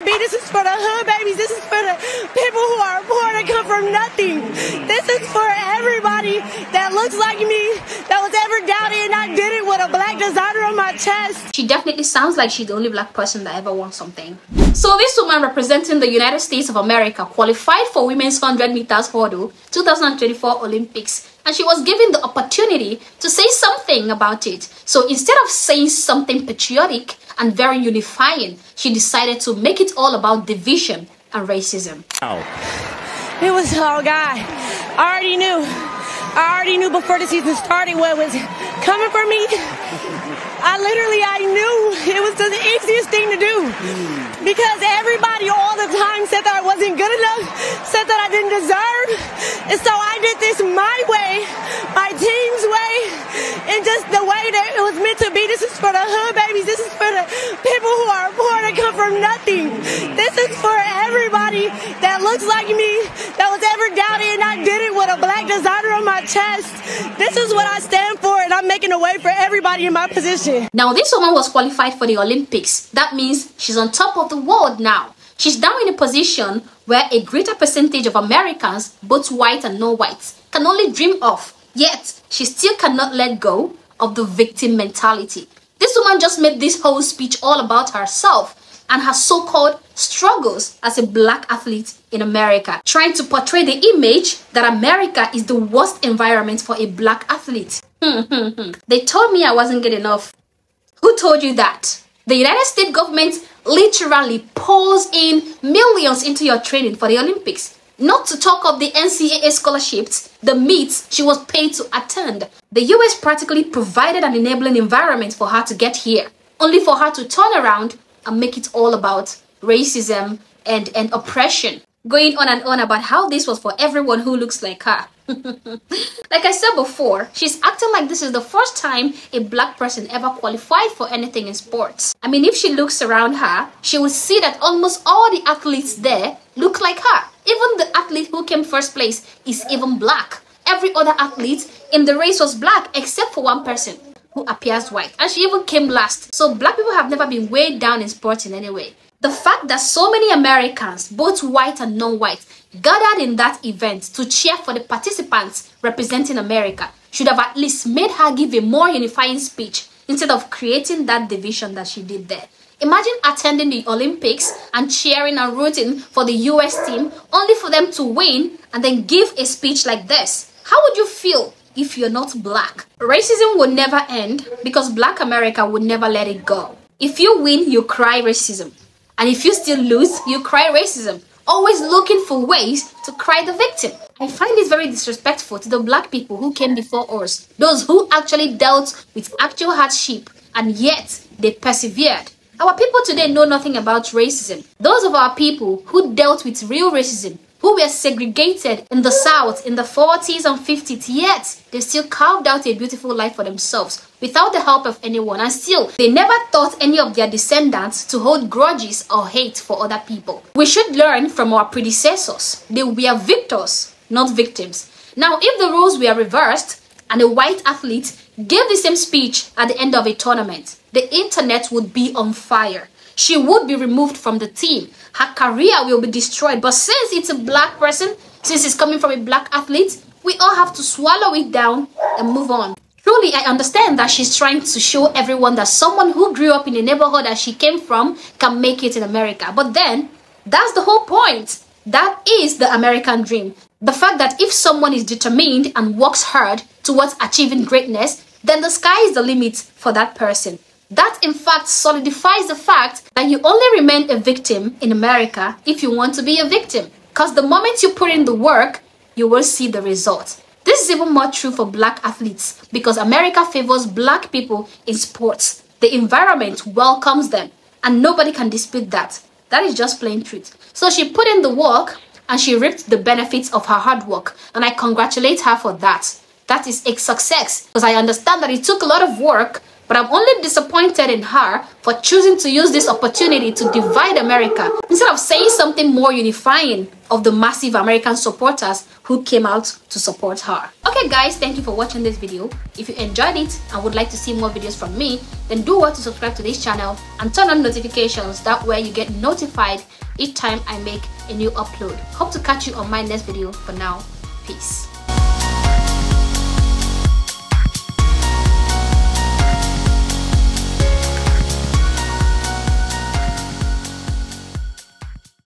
This is for the hood babies. This is for the people who are poor that come from nothing. This is for everybody that looks like me, that was ever doubted, and I did it with a black designer on my chest. She definitely sounds like she's the only black person that ever won something. So this woman representing the United States of America qualified for women's 100 meters hurdle 2024 Olympics, and she was given the opportunity to say something about it. So instead of saying something patriotic and very unifying, she decided to make it all about division and racism. Wow. It was, oh God, I already knew before the season started what was coming for me. I knew it was the easiest thing to do, because everybody all the time said that I wasn't good enough, said that I didn't deserve, and so I did this my way, my team's way, and just the way that it was meant to be. This is for the hood babies. This is for the people who are poor that come from nothing. This is for everybody that looks like me, that was ever doubted, and I did it with a black designer on my chest. This is what I stand for, and I'm making a way for everybody in my position. Now this woman was qualified for the Olympics. That means she's on top of the world now. She's now in a position where a greater percentage of Americans, both white and non-white, can only dream of. Yet, she still cannot let go of the victim mentality. This woman just made this whole speech all about herself and her so-called struggles as a black athlete in America, trying to portray the image that America is the worst environment for a black athlete. They told me I wasn't good enough. Who told you that? The United States government literally pours in millions into your training for the Olympics. Not to talk of the NCAA scholarships, the meets she was paid to attend. The US practically provided an enabling environment for her to get here, only for her to turn around and make it all about racism and oppression. Going on and on about how this was for everyone who looks like her. Like I said before, she's acting like this is the first time a black person ever qualified for anything in sports. I mean, if she looks around her, she will see that almost all the athletes there look like her. Even the athlete who came first place is even black. Every other athlete in the race was black except for one person who appears white, and she even came last. So black people have never been weighed down in sports in any way. The fact that so many Americans, both white and non-white, gathered in that event to cheer for the participants representing America should have at least made her give a more unifying speech instead of creating that division that she did there. Imagine attending the Olympics and cheering and rooting for the US team only for them to win and then give a speech like this. How would you feel if you're not black? Racism would never end because black America would never let it go. If you win, you cry racism. And if you still lose, you cry racism. Always looking for ways to cry the victim. I find this very disrespectful to the black people who came before us. Those who actually dealt with actual hardship and yet they persevered. Our people today know nothing about racism. Those of our people who dealt with real racism, who were segregated in the South in the 40s and 50s, yet they still carved out a beautiful life for themselves without the help of anyone, and still they never taught any of their descendants to hold grudges or hate for other people. We should learn from our predecessors. They were victors, not victims. Now, if the roles were reversed and a white athlete gave the same speech at the end of a tournament, the internet would be on fire. She would be removed from the team. Her career will be destroyed. But since it's a black person, since it's coming from a black athlete, we all have to swallow it down and move on. Truly, I understand that she's trying to show everyone that someone who grew up in the neighborhood that she came from can make it in America. But then, that's the whole point. That is the American dream. The fact that if someone is determined and works hard towards achieving greatness, then the sky is the limit for that person. That, in fact, solidifies the fact that you only remain a victim in America if you want to be a victim. Because the moment you put in the work, you will see the result. This is even more true for black athletes because America favors black people in sports. The environment welcomes them and nobody can dispute that. That is just plain truth. So she put in the work and she reaped the benefits of her hard work, and I congratulate her for that. That is a success because I understand that it took a lot of work But I'm only disappointed in her for choosing to use this opportunity to divide America instead of saying something more unifying of the massive American supporters who came out to support her. Okay guys, thank you for watching this video. If you enjoyed it and would like to see more videos from me, then do well to subscribe to this channel and turn on notifications. That way you get notified each time I make a new upload. Hope to catch you on my next video. For now, peace.